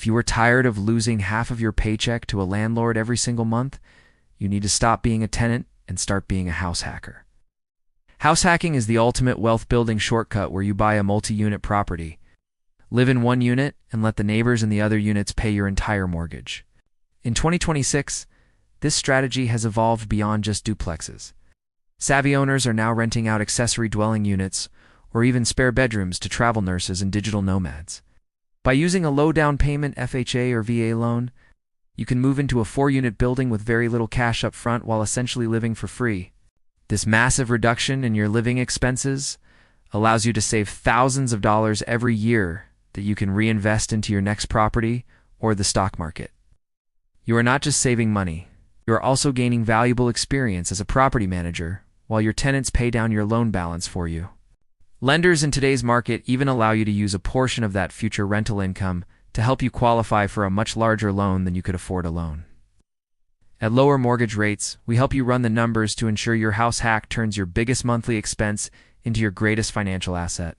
If you are tired of losing half of your paycheck to a landlord every single month, you need to stop being a tenant and start being a house hacker. House hacking is the ultimate wealth-building shortcut where you buy a multi-unit property, live in one unit, and let the neighbors in the other units pay your entire mortgage. In 2026, this strategy has evolved beyond just duplexes. Savvy owners are now renting out accessory dwelling units or even spare bedrooms to travel nurses and digital nomads. By using a low down payment FHA or VA loan, you can move into a 4-unit building with very little cash up front while essentially living for free. This massive reduction in your living expenses allows you to save thousands of dollars every year that you can reinvest into your next property or the stock market. You are not just saving money, you are also gaining valuable experience as a property manager while your tenants pay down your loan balance for you. Lenders in today's market even allow you to use a portion of that future rental income to help you qualify for a much larger loan than you could afford alone. At lower mortgage rates, we help you run the numbers to ensure your house hack turns your biggest monthly expense into your greatest financial asset.